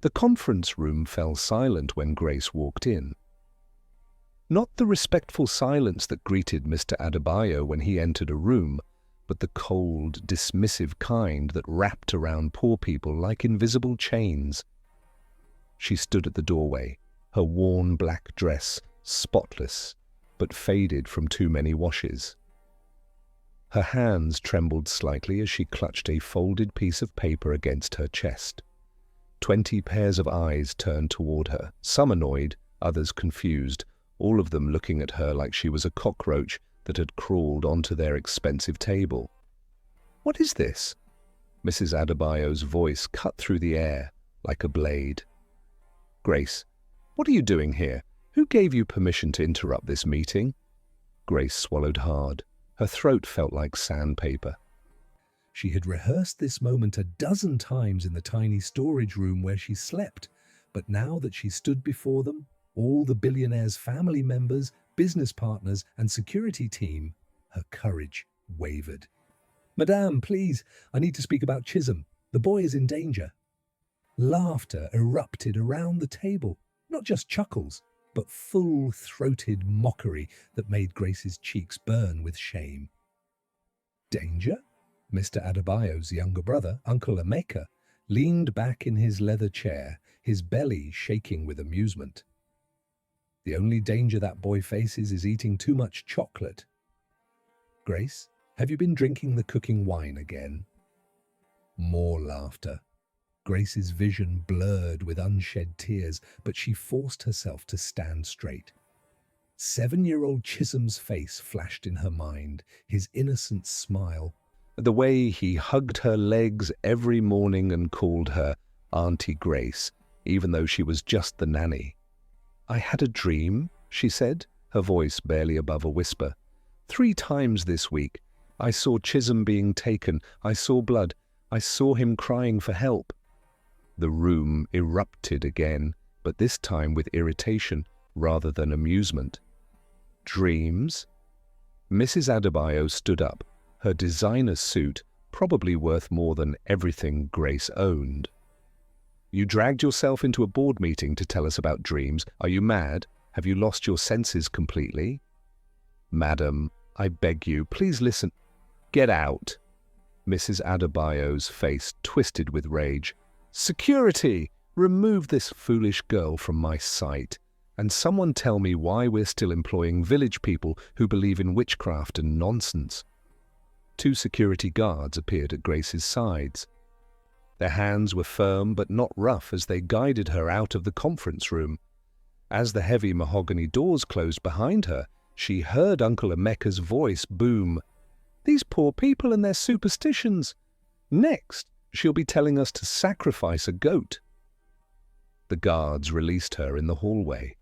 The conference room fell silent when Grace walked in. Not the respectful silence that greeted Mr. Adebayo when he entered a room, but the cold, dismissive kind that wrapped around poor people like invisible chains. She stood at the doorway, her worn black dress spotless, but faded from too many washes. Her hands trembled slightly as she clutched a folded piece of paper against her chest. 20 pairs of eyes turned toward her, some annoyed, others confused, all of them looking at her like she was a cockroach that had crawled onto their expensive table. "What is this?" Mrs. Adebayo's voice cut through the air like a blade. "Grace, what are you doing here? Who gave you permission to interrupt this meeting?" Grace swallowed hard. Her throat felt like sandpaper. She had rehearsed this moment a dozen times in the tiny storage room where she slept, but now that she stood before them, all the billionaire's family members, business partners, and security team, her courage wavered. "Madame, please, I need to speak about Chisom. The boy is in danger." Laughter erupted around the table, not just chuckles, but full-throated mockery that made Grace's cheeks burn with shame. "Danger?" Mr. Adebayo's younger brother, Uncle Emeka, leaned back in his leather chair, his belly shaking with amusement. "The only danger that boy faces is eating too much chocolate." "Grace, have you been drinking the cooking wine again?" More laughter. Grace's vision blurred with unshed tears, but she forced herself to stand straight. 7-year-old Chisom's face flashed in her mind, his innocent smile. The way he hugged her legs every morning and called her Auntie Grace, even though she was just the nanny. "I had a dream," she said, her voice barely above a whisper. 3 times this week, I saw Chisom being taken. I saw blood. I saw him crying for help." The room erupted again, but this time with irritation rather than amusement. "Dreams?" Mrs. Adebayo stood up, her designer suit probably worth more than everything Grace owned. "You dragged yourself into a board meeting to tell us about dreams. Are you mad? Have you lost your senses completely?" "Madam, I beg you, please listen." "Get out." Mrs. Adebayo's face twisted with rage. "Security! Remove this foolish girl from my sight. And someone tell me why we're still employing village people who believe in witchcraft and nonsense." 2 security guards appeared at Grace's sides. Their hands were firm but not rough as they guided her out of the conference room. As the heavy mahogany doors closed behind her, she heard Uncle Emeka's voice boom. "These poor people and their superstitions. Next, she'll be telling us to sacrifice a goat." The guards released her in the hallway.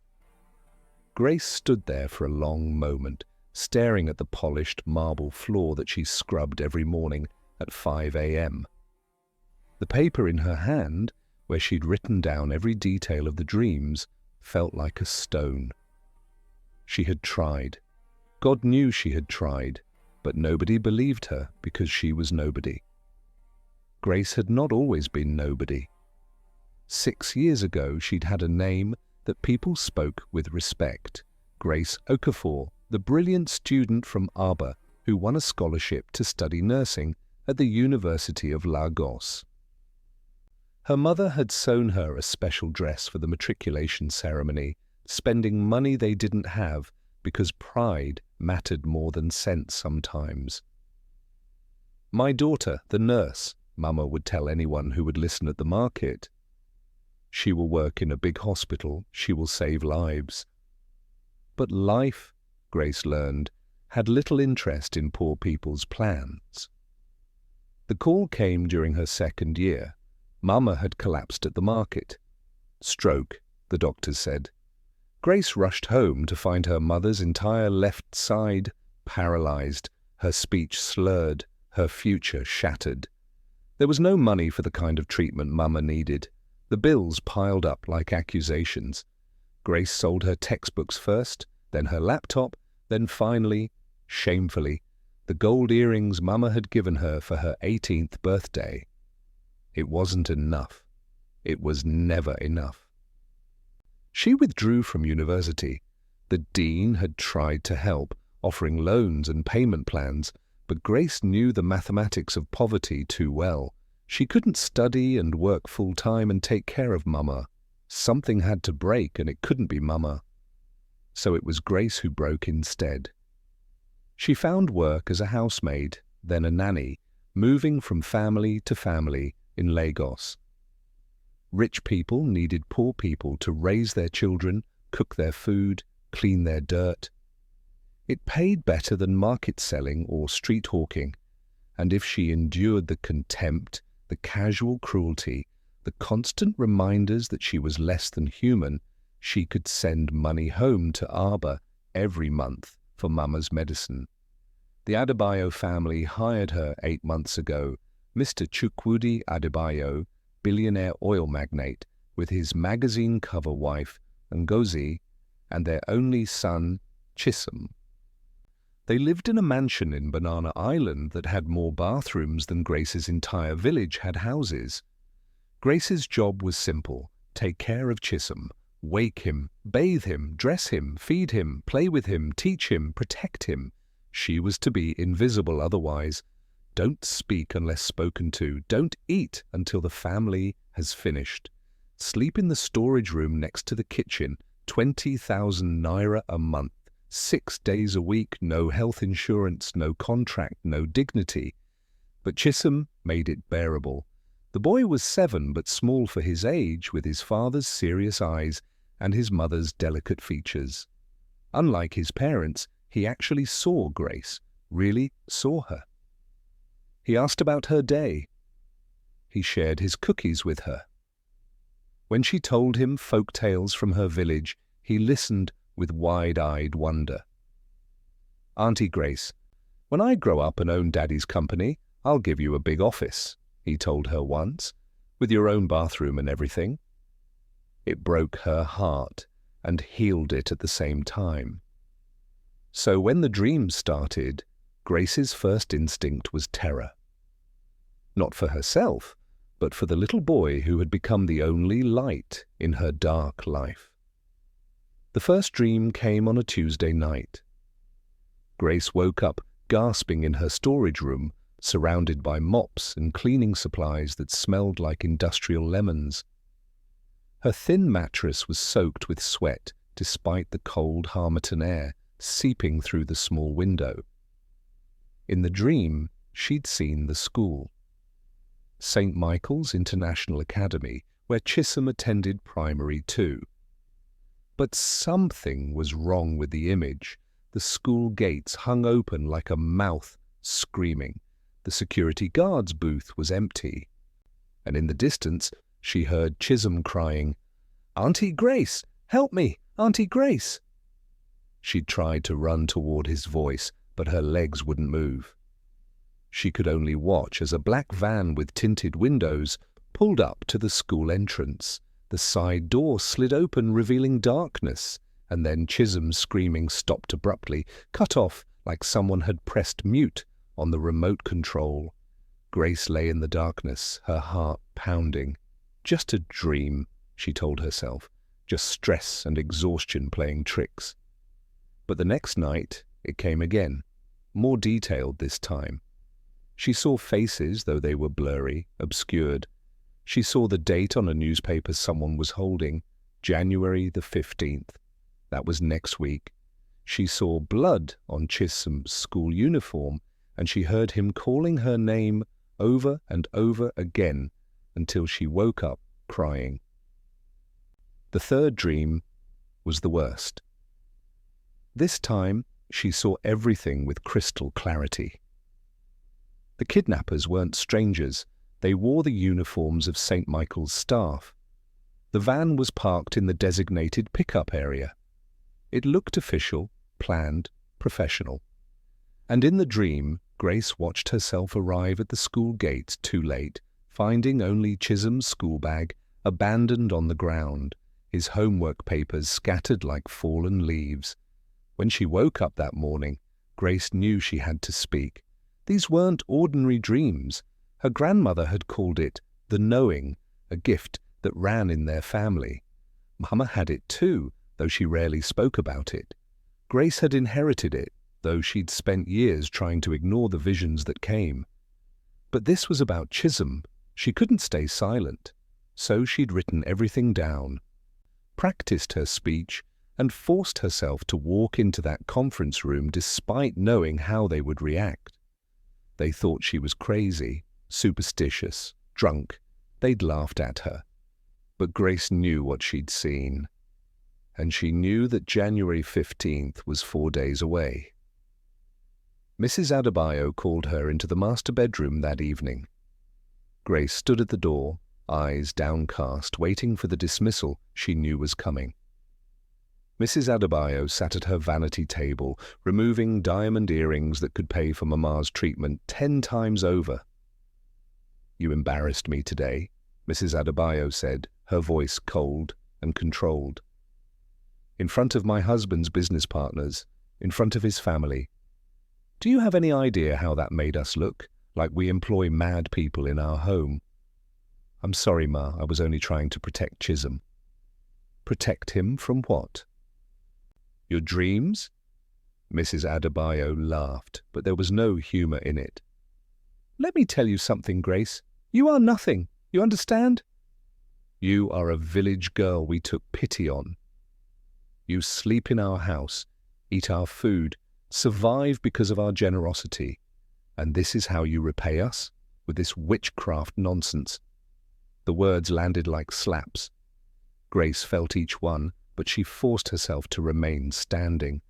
Grace stood there for a long moment, staring at the polished marble floor that she scrubbed every morning at 5 a.m. The paper in her hand, where she'd written down every detail of the dreams, felt like a stone. She had tried. God knew she had tried, but nobody believed her because she was nobody. Grace had not always been nobody. 6 years ago, she'd had a name that people spoke with respect. Grace Okafor, the brilliant student from Aba who won a scholarship to study nursing at the University of Lagos. Her mother had sewn her a special dress for the matriculation ceremony, spending money they didn't have because pride mattered more than sense sometimes. "My daughter, the nurse," Mama would tell anyone who would listen at the market. "She will work in a big hospital. She will save lives." But life, Grace learned, had little interest in poor people's plans. The call came during her 2nd year. Mama had collapsed at the market. "Stroke," the doctors said. Grace rushed home to find her mother's entire left side paralyzed, her speech slurred, her future shattered. There was no money for the kind of treatment Mama needed. The bills piled up like accusations. Grace sold her textbooks first, then her laptop, then finally, shamefully, the gold earrings Mama had given her for her 18th birthday. It wasn't enough. It was never enough. She withdrew from university. The dean had tried to help, offering loans and payment plans, but Grace knew the mathematics of poverty too well. She couldn't study and work full-time and take care of Mama. Something had to break, and it couldn't be Mama. So it was Grace who broke instead. She found work as a housemaid, then a nanny, moving from family to family in Lagos. Rich people needed poor people to raise their children, cook their food, clean their dirt. It paid better than market selling or street hawking, and if she endured the contempt, the casual cruelty, the constant reminders that she was less than human, she could send money home to Aba every month for Mama's medicine. The Adebayo family hired her 8 months ago, Mr. Chukwudi Adebayo, billionaire oil magnate, with his magazine cover wife, Ngozi, and their only son, Chisom. They lived in a mansion in Banana Island that had more bathrooms than Grace's entire village had houses. Grace's job was simple: take care of Chisom, wake him, bathe him, dress him, feed him, play with him, teach him, protect him. She was to be invisible otherwise. Don't speak unless spoken to. Don't eat until the family has finished. Sleep in the storage room next to the kitchen, 20,000 naira a month, 6 days a week, no health insurance, no contract, no dignity. But Chisom made it bearable. The boy was 7 but small for his age, with his father's serious eyes and his mother's delicate features. Unlike his parents, he actually saw Grace, really saw her. He asked about her day. He shared his cookies with her. When she told him folk tales from her village, he listened with wide-eyed wonder. "Auntie Grace, when I grow up and own Daddy's company, I'll give you a big office," he told her once, "with your own bathroom and everything." It broke her heart and healed it at the same time. So when the dream started, Grace's first instinct was terror. Not for herself, but for the little boy who had become the only light in her dark life. The first dream came on a Tuesday night. Grace woke up gasping in her storage room, surrounded by mops and cleaning supplies that smelled like industrial lemons. Her thin mattress was soaked with sweat despite the cold Harmattan air seeping through the small window. In the dream, she'd seen the school. St. Michael's International Academy, where Chisom attended primary too. But something was wrong with the image. The school gates hung open like a mouth screaming. The security guard's booth was empty. And in the distance, she heard Chisom crying, "Auntie Grace, help me, Auntie Grace." She tried to run toward his voice, but her legs wouldn't move. She could only watch as a black van with tinted windows pulled up to the school entrance. The side door slid open, revealing darkness, and then Chisom's screaming stopped abruptly, cut off like someone had pressed mute on the remote control. Grace lay in the darkness, her heart pounding. Just a dream, she told herself, just stress and exhaustion playing tricks. But the next night, it came again, more detailed this time. She saw faces, though they were blurry, obscured. She saw the date on a newspaper someone was holding, January the 15th. That was next week. She saw blood on Chisom's school uniform, and she heard him calling her name over and over again until she woke up crying. The third dream was the worst. This time, she saw everything with crystal clarity. The kidnappers weren't strangers. They wore the uniforms of St. Michael's staff. The van was parked in the designated pickup area. It looked official, planned, professional. And in the dream, Grace watched herself arrive at the school gate too late, finding only Chisom's school bag abandoned on the ground, his homework papers scattered like fallen leaves. When she woke up that morning, Grace knew she had to speak. These weren't ordinary dreams. Her grandmother had called it the knowing, a gift that ran in their family. Mama had it too, though she rarely spoke about it. Grace had inherited it, though she'd spent years trying to ignore the visions that came. But this was about Chisom. She couldn't stay silent, so she'd written everything down, practiced her speech, and forced herself to walk into that conference room despite knowing how they would react. They thought she was crazy, superstitious, drunk. They'd laughed at her. But Grace knew what she'd seen. And she knew that January 15th was 4 days away. Mrs. Adebayo called her into the master bedroom that evening. Grace stood at the door, eyes downcast, waiting for the dismissal she knew was coming. Mrs. Adebayo sat at her vanity table, removing diamond earrings that could pay for Mama's treatment 10 times over. "You embarrassed me today," Mrs. Adebayo said, her voice cold and controlled. "In front of my husband's business partners, in front of his family. Do you have any idea how that made us look? Like we employ mad people in our home." "I'm sorry, Ma, I was only trying to protect Chisom." "Protect him from what?" "Your dreams?" Mrs. Adebayo laughed, but there was no humor in it. "Let me tell you something, Grace. You are nothing. You understand? You are a village girl we took pity on. You sleep in our house, eat our food, survive because of our generosity. And this is how you repay us? With this witchcraft nonsense." The words landed like slaps. Grace felt each one, but she forced herself to remain standing.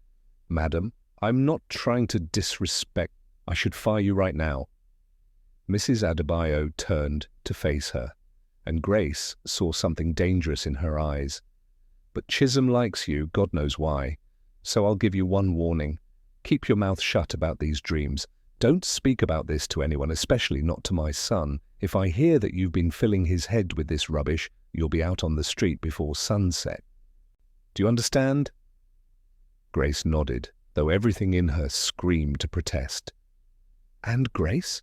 "Madam, I'm not trying to disrespect. I should fire you right now." Mrs. Adebayo turned to face her, and Grace saw something dangerous in her eyes. "But Chisom likes you, God knows why. So I'll give you one warning. Keep your mouth shut about these dreams. Don't speak about this to anyone, especially not to my son. If I hear that you've been filling his head with this rubbish, you'll be out on the street before sunset. Do you understand?" Grace nodded, though everything in her screamed to protest. "And Grace?"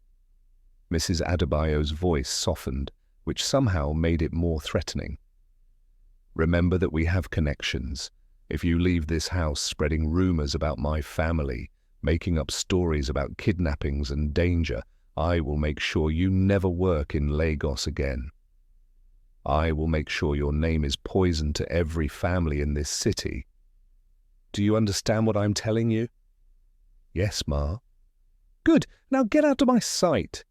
Mrs. Adebayo's voice softened, which somehow made it more threatening. "Remember that we have connections. If you leave this house spreading rumors about my family, making up stories about kidnappings and danger, I will make sure you never work in Lagos again. I will make sure your name is poison to every family in this city. Do you understand what I'm telling you?" "Yes, Ma." "Good. Now get out of my sight."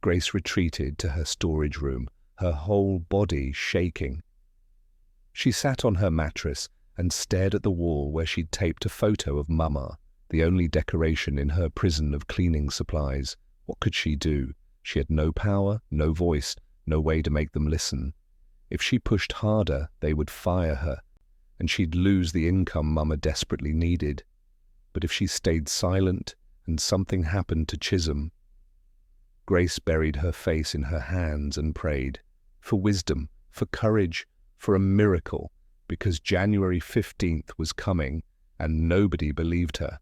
Grace retreated to her storage room, her whole body shaking. She sat on her mattress and stared at the wall where she'd taped a photo of Mama, the only decoration in her prison of cleaning supplies. What could she do? She had no power, no voice, no way to make them listen. If she pushed harder, they would fire her, and she'd lose the income Mama desperately needed. But if she stayed silent and something happened to Chisom... Grace buried her face in her hands and prayed for wisdom, for courage, for a miracle, because January 15th was coming and nobody believed her.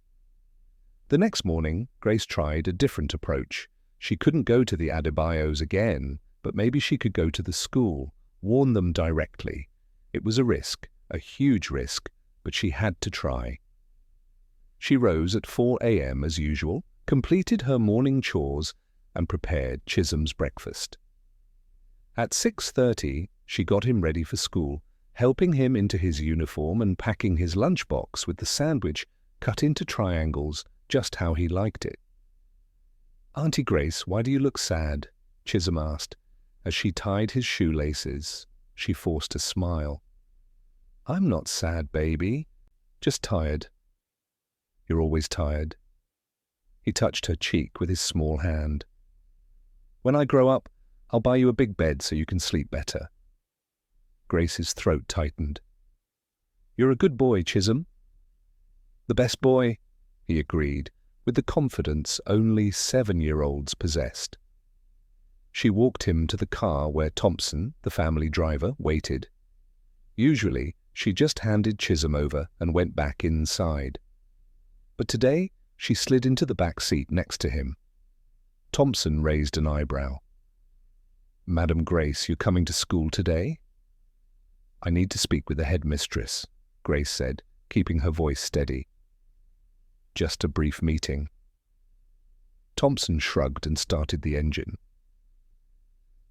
The next morning, Grace tried a different approach. She couldn't go to the Adebayos again, but maybe she could go to the school, warn them directly. It was a risk, a huge risk, but she had to try. She rose at 4 a.m. as usual, completed her morning chores, and prepared Chisom's breakfast. At 6:30, she got him ready for school, helping him into his uniform and packing his lunchbox with the sandwich cut into triangles just how he liked it. "Auntie Grace, why do you look sad?" Chisom asked. As she tied his shoelaces, she forced a smile. "I'm not sad, baby. Just tired." "You're always tired." He touched her cheek with his small hand. "When I grow up, I'll buy you a big bed so you can sleep better." Grace's throat tightened. "You're a good boy, Chisom." "The best boy," he agreed, with the confidence only 7-year-olds possessed. She walked him to the car where Thompson, the family driver, waited. Usually, she just handed Chisom over and went back inside. But today, she slid into the back seat next to him. Thompson raised an eyebrow. Madam Grace, you coming to school today? I need to speak with the headmistress, Grace said, keeping her voice steady. Just a brief meeting. Thompson shrugged and started the engine.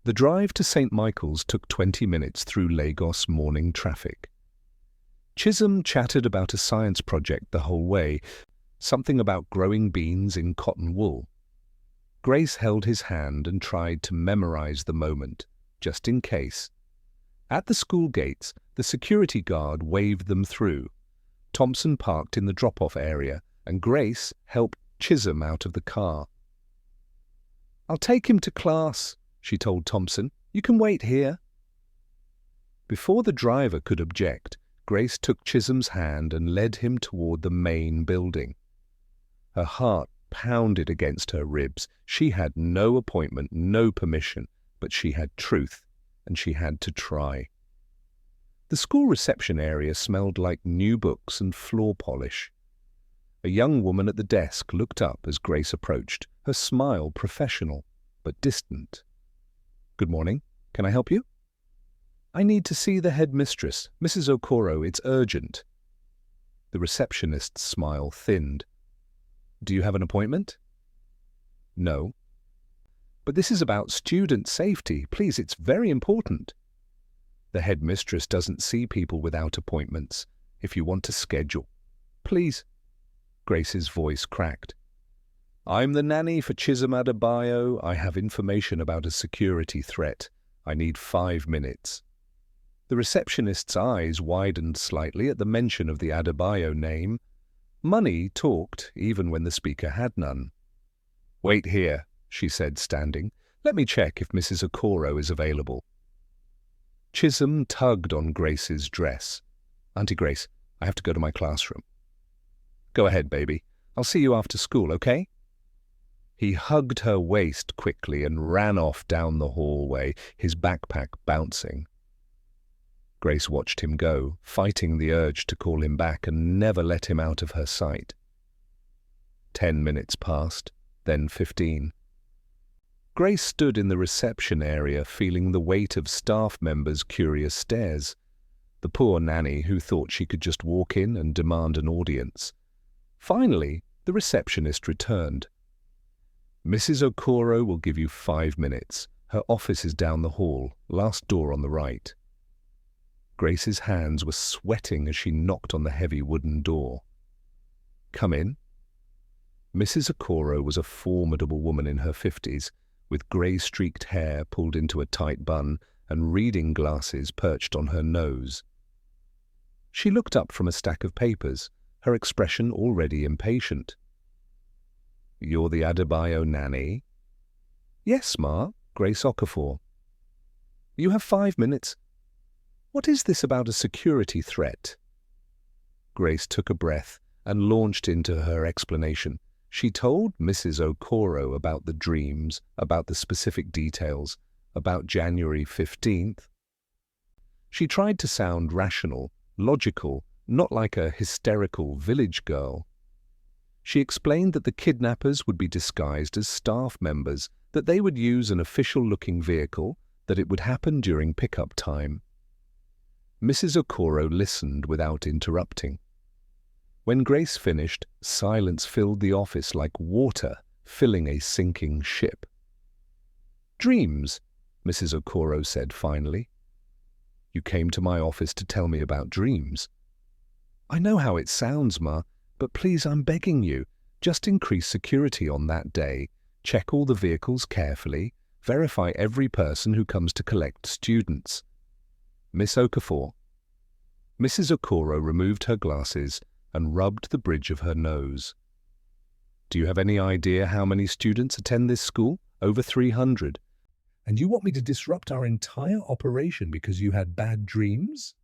The drive to St. Michael's took 20 minutes through Lagos morning traffic. Chisom chatted about a science project the whole way, something about growing beans in cotton wool. Grace held his hand and tried to memorize the moment, just in case. At the school gates, the security guard waved them through. Thompson parked in the drop-off area, and Grace helped Chisom out of the car. "I'll take him to class," she told Thompson. "You can wait here." Before the driver could object, Grace took Chisom's hand and led him toward the main building. Her heart pounded against her ribs. She had no appointment, no permission, but she had truth, and she had to try. The school reception area smelled like new books and floor polish. A young woman at the desk looked up as Grace approached, her smile professional, but distant. "Good morning. Can I help you?" "I need to see the headmistress, Mrs. Okoro. It's urgent." The receptionist's smile thinned. "Do you have an appointment?" "No." "But this is about student safety. Please, it's very important." "The headmistress doesn't see people without appointments. If you want to schedule." "Please." Grace's voice cracked. "I'm the nanny for Chisom Adebayo. I have information about a security threat. I need 5 minutes." The receptionist's eyes widened slightly at the mention of the Adebayo name. Money talked, even when the speaker had none. "Wait here," she said, standing. "Let me check if Mrs. Okoro is available." Chisom tugged on Grace's dress. "Auntie Grace, I have to go to my classroom." "Go ahead, baby. I'll see you after school, okay?" He hugged her waist quickly and ran off down the hallway, his backpack bouncing. Grace watched him go, fighting the urge to call him back and never let him out of her sight. 10 minutes passed, then 15. Grace stood in the reception area, feeling the weight of staff members' curious stares. The poor nanny who thought she could just walk in and demand an audience. Finally, the receptionist returned. "Mrs. Okoro will give you 5 minutes. Her office is down the hall, last door on the right." Grace's hands were sweating as she knocked on the heavy wooden door. "Come in." Mrs. Okoro was a formidable woman in her 50s, with grey-streaked hair pulled into a tight bun and reading glasses perched on her nose. She looked up from a stack of papers, her expression already impatient. "You're the Adebayo nanny?" "Yes, Ma, Grace Okafor." "You have 5 minutes. What is this about a security threat?" Grace took a breath and launched into her explanation. She told Mrs. Okoro about the dreams, about the specific details, about January 15th. She tried to sound rational, logical, not like a hysterical village girl. She explained that the kidnappers would be disguised as staff members, that they would use an official-looking vehicle, that it would happen during pickup time. Mrs. Okoro listened without interrupting. When Grace finished, silence filled the office like water filling a sinking ship. "Dreams," Mrs. Okoro said finally. "You came to my office to tell me about dreams." "I know how it sounds, Ma, but please, I'm begging you, just increase security on that day, check all the vehicles carefully, verify every person who comes to collect students." "Miss Okafor." Mrs. Okoro removed her glasses and rubbed the bridge of her nose. "Do you have any idea how many students attend this school? Over 300. And you want me to disrupt our entire operation because you had bad dreams?"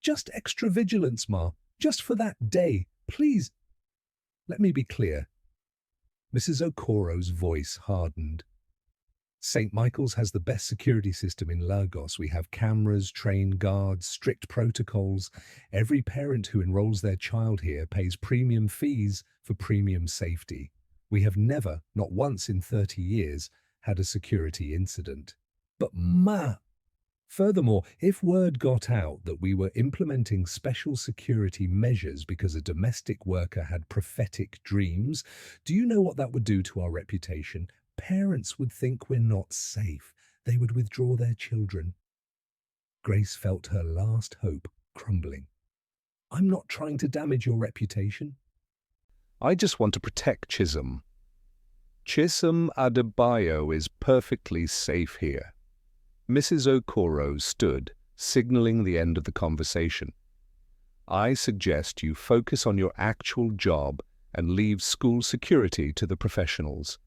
"Just extra vigilance, Ma. Just for that day. Please." "Let me be clear." Mrs. Okoro's voice hardened. "St. Michael's has the best security system in Lagos. We have cameras, trained guards, strict protocols. Every parent who enrolls their child here pays premium fees for premium safety. We have never, not once in 30 years, had a security incident." Furthermore, if word got out that we were implementing special security measures because a domestic worker had prophetic dreams, do you know what that would do to our reputation? Parents would think we're not safe. They would withdraw their children. Grace felt her last hope crumbling. I'm not trying to damage your reputation. I just want to protect Chisom. Chisom Adebayo is perfectly safe here. Mrs. Okoro stood, signaling the end of the conversation. I suggest you focus on your actual job and leave school security to the professionals.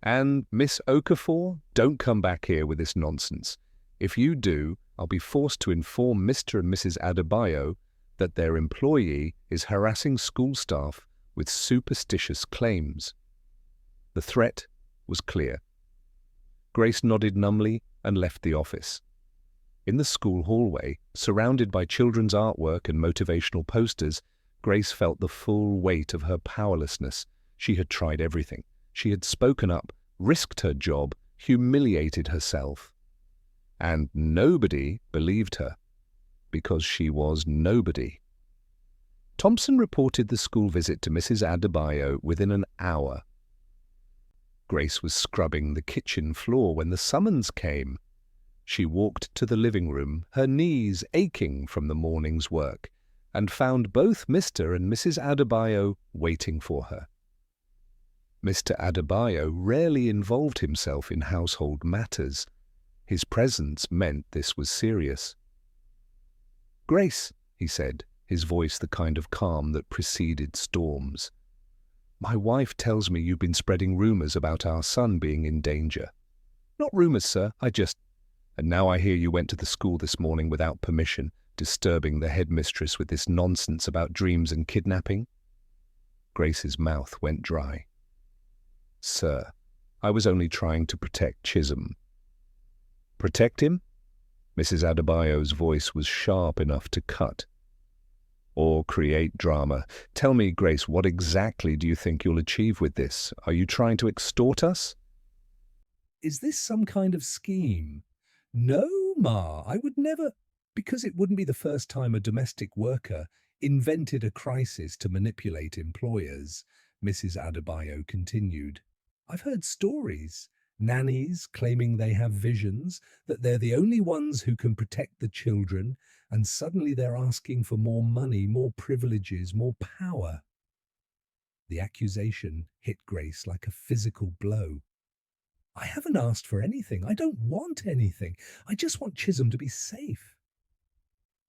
And, Miss Okafor, don't come back here with this nonsense. If you do, I'll be forced to inform Mr. and Mrs. Adebayo that their employee is harassing school staff with superstitious claims. The threat was clear. Grace nodded numbly and left the office. In the school hallway, surrounded by children's artwork and motivational posters, Grace felt the full weight of her powerlessness. She had tried everything. She had spoken up, risked her job, humiliated herself. And nobody believed her, because she was nobody. Thompson reported the school visit to Mrs. Adebayo within an hour. Grace was scrubbing the kitchen floor when the summons came. She walked to the living room, her knees aching from the morning's work, and found both Mr. and Mrs. Adebayo waiting for her. Mr. Adebayo rarely involved himself in household matters. His presence meant this was serious. "Grace," he said, his voice the kind of calm that preceded storms. "My wife tells me you've been spreading rumors about our son being in danger." "Not rumors, sir. And now I hear you went to the school this morning without permission, disturbing the headmistress with this nonsense about dreams and kidnapping." Grace's mouth went dry. "Sir, I was only trying to protect Chisom." "Protect him?" Mrs. Adebayo's voice was sharp enough to cut. "Or create drama. Tell me, Grace, what exactly do you think you'll achieve with this? Are you trying to extort us?" "Is this some kind of scheme?" "No, Ma, I would never, because it wouldn't be the first time a domestic worker invented a crisis to manipulate employers," Mrs. Adebayo continued. "I've heard stories. Nannies claiming they have visions, that they're the only ones who can protect the children, and suddenly they're asking for more money, more privileges, more power." The accusation hit Grace like a physical blow. "I haven't asked for anything. I don't want anything. I just want Chisom to be safe."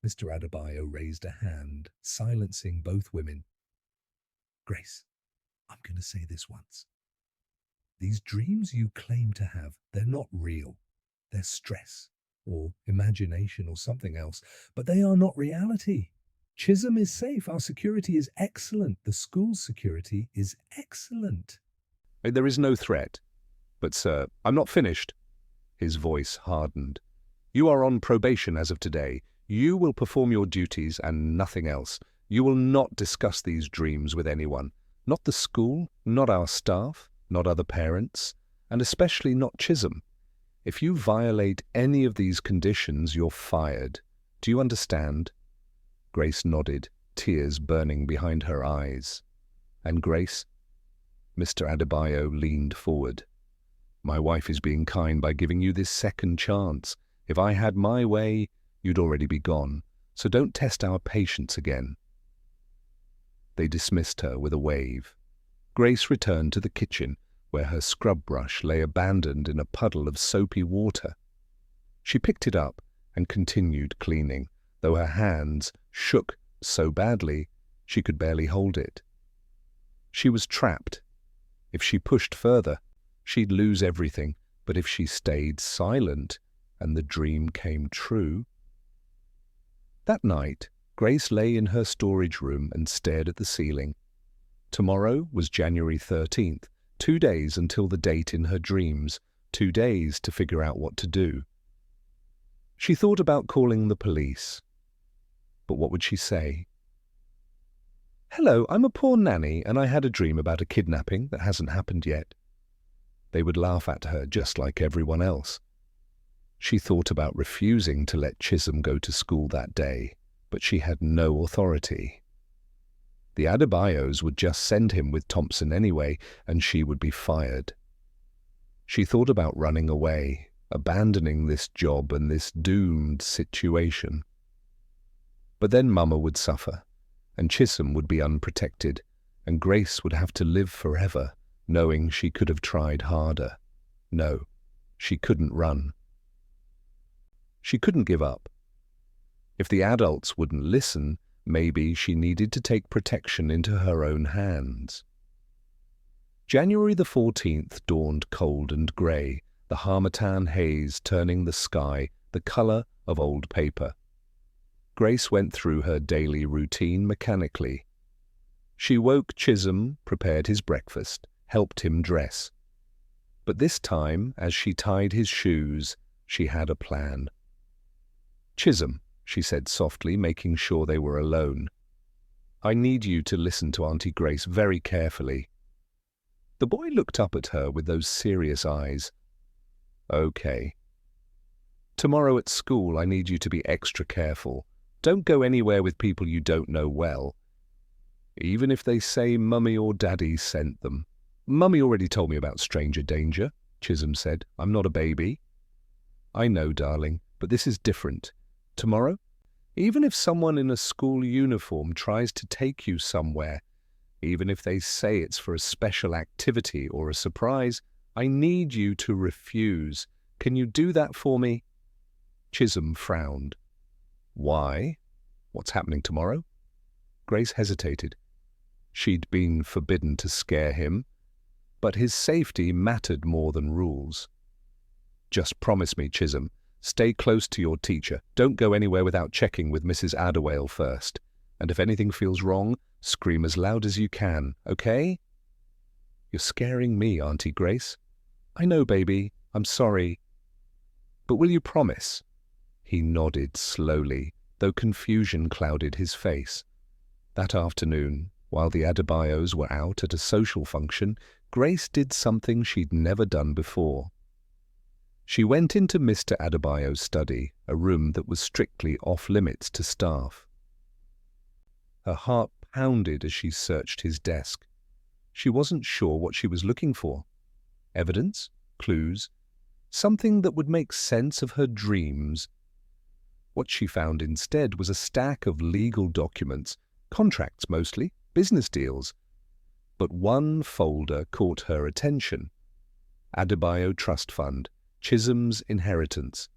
Mr. Adebayo raised a hand, silencing both women. "Grace, I'm going to say this once. These dreams you claim to have, they're not real. They're stress, or imagination, or something else, but they are not reality. Chisom is safe. Our security is excellent. The school's security is excellent." "There is no threat. But, sir, I'm not finished." His voice hardened. "You are on probation as of today. You will perform your duties and nothing else. You will not discuss these dreams with anyone. Not the school, not our staff, not other parents, and especially not Chisom. If you violate any of these conditions, you're fired. Do you understand?" Grace nodded, tears burning behind her eyes. "And Grace?" Mr. Adebayo leaned forward. "My wife is being kind by giving you this second chance. If I had my way, you'd already be gone. So don't test our patience again." They dismissed her with a wave. Grace returned to the kitchen, where her scrub brush lay abandoned in a puddle of soapy water. She picked it up and continued cleaning, though her hands shook so badly she could barely hold it. She was trapped. If she pushed further, she'd lose everything, but if she stayed silent and the dream came true... That night, Grace lay in her storage room and stared at the ceiling. Tomorrow was January 13th, 2 days until the date in her dreams, 2 days to figure out what to do. She thought about calling the police. But what would she say? "Hello, I'm a poor nanny and I had a dream about a kidnapping that hasn't happened yet." They would laugh at her just like everyone else. She thought about refusing to let Chisom go to school that day, but she had no authority. The Adebayos would just send him with Thompson anyway, and she would be fired. She thought about running away, abandoning this job and this doomed situation. But then Mama would suffer, and Chisom would be unprotected, and Grace would have to live forever, knowing she could have tried harder. No, she couldn't run. She couldn't give up. If the adults wouldn't listen, maybe she needed to take protection into her own hands. January the 14th dawned cold and grey, the harmattan haze turning the sky the colour of old paper. Grace went through her daily routine mechanically. She woke Chisom, prepared his breakfast, helped him dress. But this time, as she tied his shoes, she had a plan. "Chisom," she said softly, making sure they were alone, "I need you to listen to Auntie Grace very carefully." The boy looked up at her with those serious eyes. "Okay. Tomorrow at school I need you to be extra careful. Don't go anywhere with people you don't know well. Even if they say Mummy or Daddy sent them." "Mummy already told me about stranger danger," Chisom said. "I'm not a baby." "I know, darling, but this is different. Tomorrow, even if someone in a school uniform tries to take you somewhere, even if they say it's for a special activity or a surprise, I need you to refuse. Can you do that for me?" Chisom frowned. "Why? What's happening tomorrow?" Grace hesitated. She'd been forbidden to scare him, but his safety mattered more than rules. "Just promise me, Chisom, stay close to your teacher. Don't go anywhere without checking with Mrs. Adderwale first. And if anything feels wrong, scream as loud as you can, okay?" "You're scaring me, Auntie Grace." "I know, baby. I'm sorry." "But will you promise?" He nodded slowly, though confusion clouded his face. That afternoon, while the Adebayos were out at a social function, Grace did something she'd never done before. She went into Mr. Adebayo's study, a room that was strictly off-limits to staff. Her heart pounded as she searched his desk. She wasn't sure what she was looking for. Evidence? Clues? Something that would make sense of her dreams. What she found instead was a stack of legal documents, contracts mostly, business deals. But one folder caught her attention. Adebayo Trust Fund, Chisom's inheritance.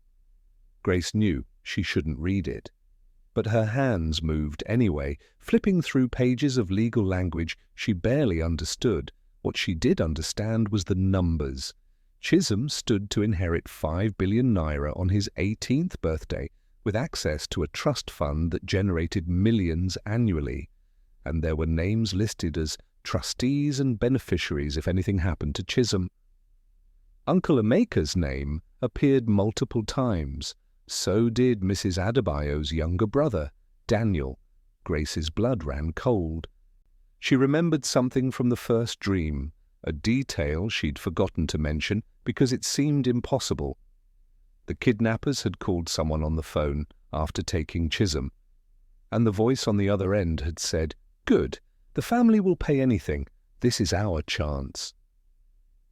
Grace knew she shouldn't read it, but her hands moved anyway, flipping through pages of legal language she barely understood. What she did understand was the numbers. Chisom stood to inherit 5 billion naira on his 18th birthday, with access to a trust fund that generated millions annually, and there were names listed as trustees and beneficiaries if anything happened to Chisom. Uncle Emeka's name appeared multiple times. So did Mrs. Adebayo's younger brother, Daniel. Grace's blood ran cold. She remembered something from the first dream, a detail she'd forgotten to mention because it seemed impossible. The kidnappers had called someone on the phone after taking Chisom, and the voice on the other end had said, "Good, the family will pay anything. This is our chance."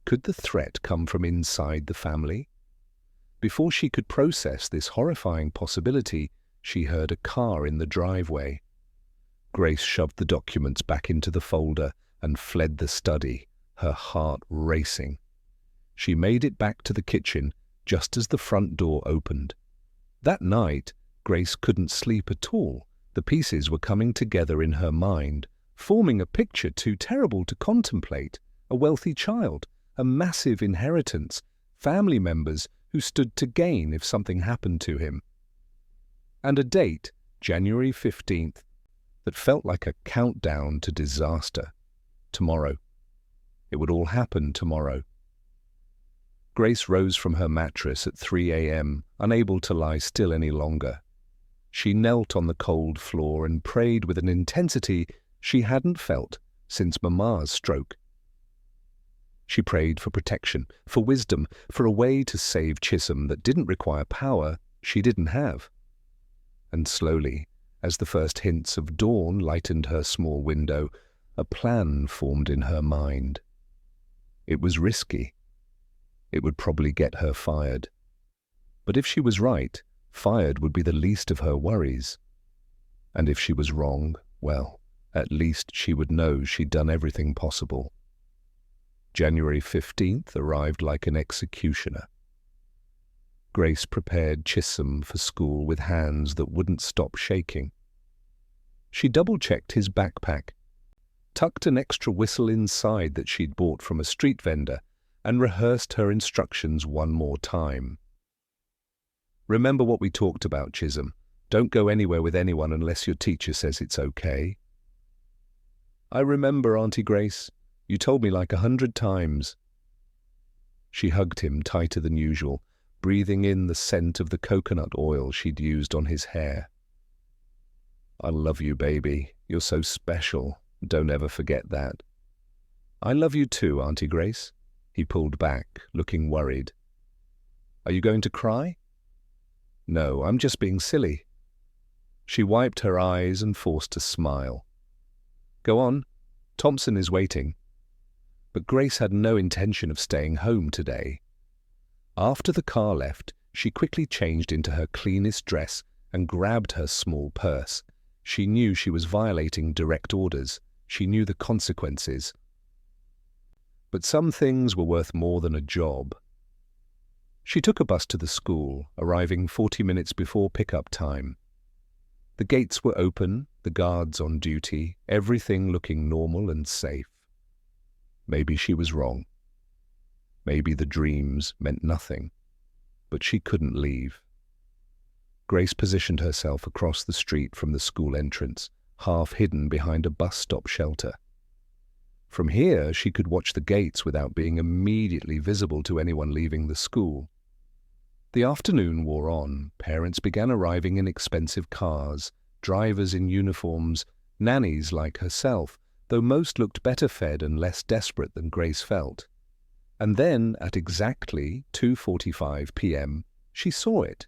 Could the threat come from inside the family? Before she could process this horrifying possibility, she heard a car in the driveway. Grace shoved the documents back into the folder and fled the study, her heart racing. She made it back to the kitchen just as the front door opened. That night, Grace couldn't sleep at all. The pieces were coming together in her mind, forming a picture too terrible to contemplate. A wealthy child, a massive inheritance, family members who stood to gain if something happened to him. And a date, January 15th, that felt like a countdown to disaster. Tomorrow. It would all happen tomorrow. Grace rose from her mattress at 3 a.m., unable to lie still any longer. She knelt on the cold floor and prayed with an intensity she hadn't felt since Mama's stroke. She prayed for protection, for wisdom, for a way to save Chisom that didn't require power she didn't have. And slowly, as the first hints of dawn lightened her small window, a plan formed in her mind. It was risky. It would probably get her fired. But if she was right, fired would be the least of her worries. And if she was wrong, well, at least she would know she'd done everything possible. January 15th arrived like an executioner. Grace prepared Chisom for school with hands that wouldn't stop shaking. She double-checked his backpack, tucked an extra whistle inside that she'd bought from a street vendor, and rehearsed her instructions one more time. Remember what we talked about, Chisom. Don't go anywhere with anyone unless your teacher says it's okay. I remember, Auntie Grace. You told me like 100 times. She hugged him tighter than usual, breathing in the scent of the coconut oil she'd used on his hair. I love you, baby. You're so special. Don't ever forget that. I love you too, Auntie Grace. He pulled back, looking worried. Are you going to cry? No, I'm just being silly. She wiped her eyes and forced a smile. Go on. Thompson is waiting. But Grace had no intention of staying home today. After the car left, she quickly changed into her cleanest dress and grabbed her small purse. She knew she was violating direct orders. She knew the consequences. But some things were worth more than a job. She took a bus to the school, arriving 40 minutes before pickup time. The gates were open, the guards on duty, everything looking normal and safe. Maybe she was wrong. Maybe the dreams meant nothing. But she couldn't leave. Grace positioned herself across the street from the school entrance, half hidden behind a bus stop shelter. From here, she could watch the gates without being immediately visible to anyone leaving the school. The afternoon wore on. Parents began arriving in expensive cars, drivers in uniforms, nannies like herself, though most looked better fed and less desperate than Grace felt. And then, at exactly 2:45 p.m., she saw it.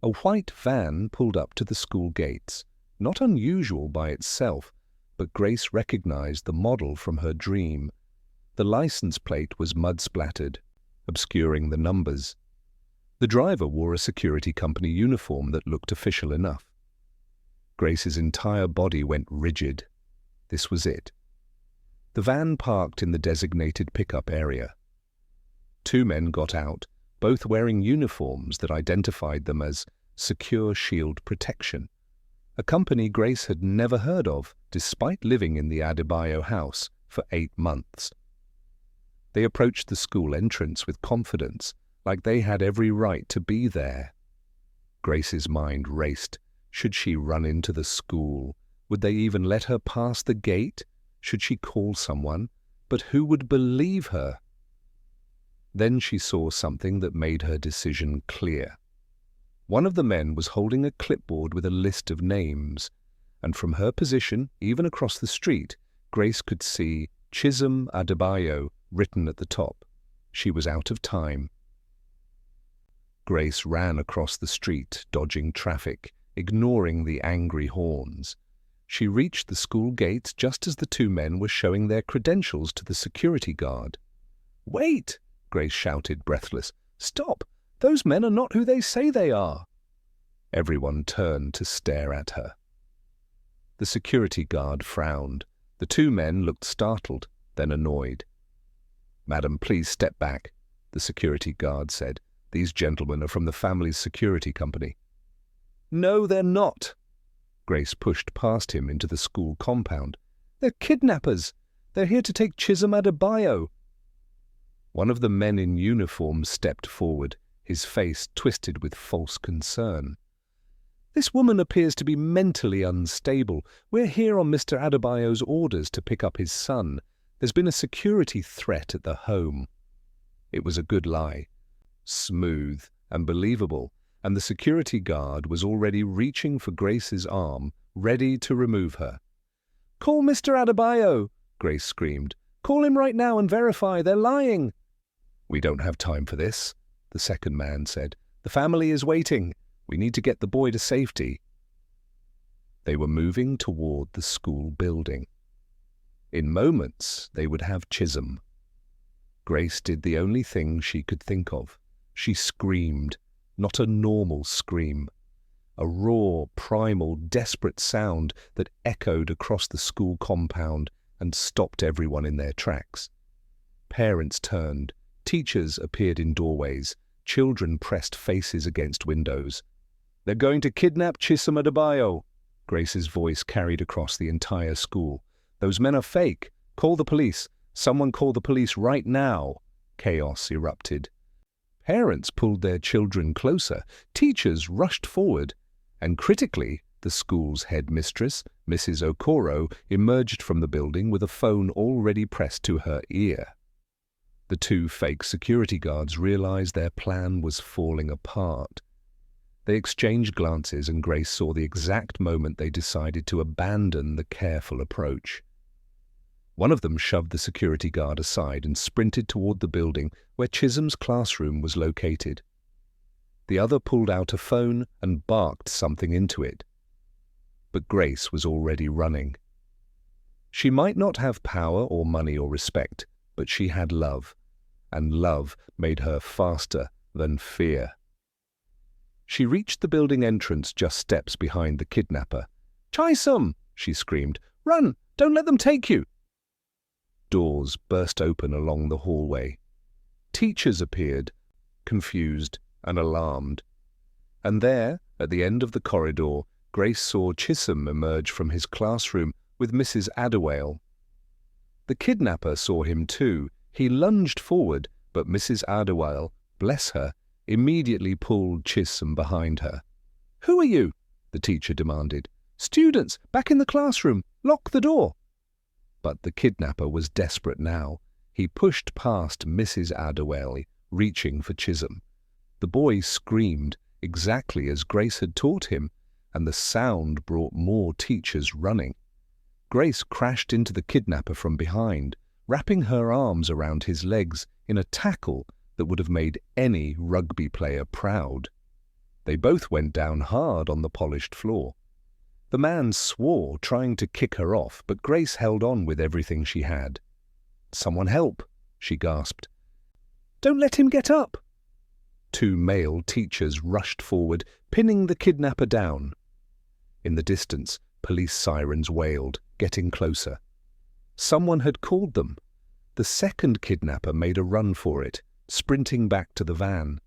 A white van pulled up to the school gates, not unusual by itself, but Grace recognized the model from her dream. The license plate was mud-splattered, obscuring the numbers. The driver wore a security company uniform that looked official enough. Grace's entire body went rigid. This was it. The van parked in the designated pickup area. Two men got out, both wearing uniforms that identified them as Secure Shield Protection, a company Grace had never heard of, despite living in the Adebayo house for 8 months. They approached the school entrance with confidence, like they had every right to be there. Grace's mind raced. Should she run into the school? Would they even let her pass the gate? Should she call someone? But who would believe her? Then she saw something that made her decision clear. One of the men was holding a clipboard with a list of names, and from her position, even across the street, Grace could see Chisom Adebayo written at the top. She was out of time. Grace ran across the street, dodging traffic, ignoring the angry horns. She reached the school gates just as the two men were showing their credentials to the security guard. "Wait!" Grace shouted, breathless. "Stop! Those men are not who they say they are!" Everyone turned to stare at her. The security guard frowned. The two men looked startled, then annoyed. "Madam, please step back," the security guard said. "These gentlemen are from the family's security company." "No, they're not." Grace pushed past him into the school compound. "They're kidnappers. They're here to take Chisom Adebayo." One of the men in uniform stepped forward, his face twisted with false concern. "This woman appears to be mentally unstable. We're here on Mr. Adebayo's orders to pick up his son. There's been a security threat at the home." It was a good lie. Smooth and believable, and the security guard was already reaching for Grace's arm, ready to remove her. "Call Mr. Adebayo!" Grace screamed. Call him right now and verify. They're lying." "We don't have time for this," the second man said. "The family is waiting. We need to get the boy to safety." They were moving toward the school building. In moments, they would have Chisom. Grace did the only thing she could think of. She screamed, not a normal scream. A raw, primal, desperate sound that echoed across the school compound and stopped everyone in their tracks. Parents turned, teachers appeared in doorways, children pressed faces against windows. "They're going to kidnap Chisom Adebayo," Grace's voice carried across the entire school. "Those men are fake. Call the police. Someone call the police right now." Chaos erupted. Parents pulled their children closer, teachers rushed forward, and critically, the school's headmistress, Mrs. Okoro, emerged from the building with a phone already pressed to her ear. The two fake security guards realized their plan was falling apart. They exchanged glances, and Grace saw the exact moment they decided to abandon the careful approach. One of them shoved the security guard aside and sprinted toward the building where Chisom's classroom was located. The other pulled out a phone and barked something into it. But Grace was already running. She might not have power or money or respect, but she had love, and love made her faster than fear. She reached the building entrance just steps behind the kidnapper. "Chisom!" she screamed. "Run! Don't let them take you!" Doors burst open along the hallway. Teachers appeared, confused and alarmed. And there, at the end of the corridor, Grace saw Chisom emerge from his classroom with Mrs. Adebayo. The kidnapper saw him too. He lunged forward, but Mrs. Adebayo, bless her, immediately pulled Chisom behind her. "Who are you?" the teacher demanded. "Students, back in the classroom. Lock the door." But the kidnapper was desperate now. He pushed past Mrs. Adebayo, reaching for Chisom. The boy screamed, exactly as Grace had taught him, and the sound brought more teachers running. Grace crashed into the kidnapper from behind, wrapping her arms around his legs in a tackle that would have made any rugby player proud. They both went down hard on the polished floor. The man swore, trying to kick her off, but Grace held on with everything she had. "Someone help," she gasped. "Don't let him get up." Two male teachers rushed forward, pinning the kidnapper down. In the distance, police sirens wailed, getting closer. Someone had called them. The second kidnapper made a run for it, sprinting back to the van.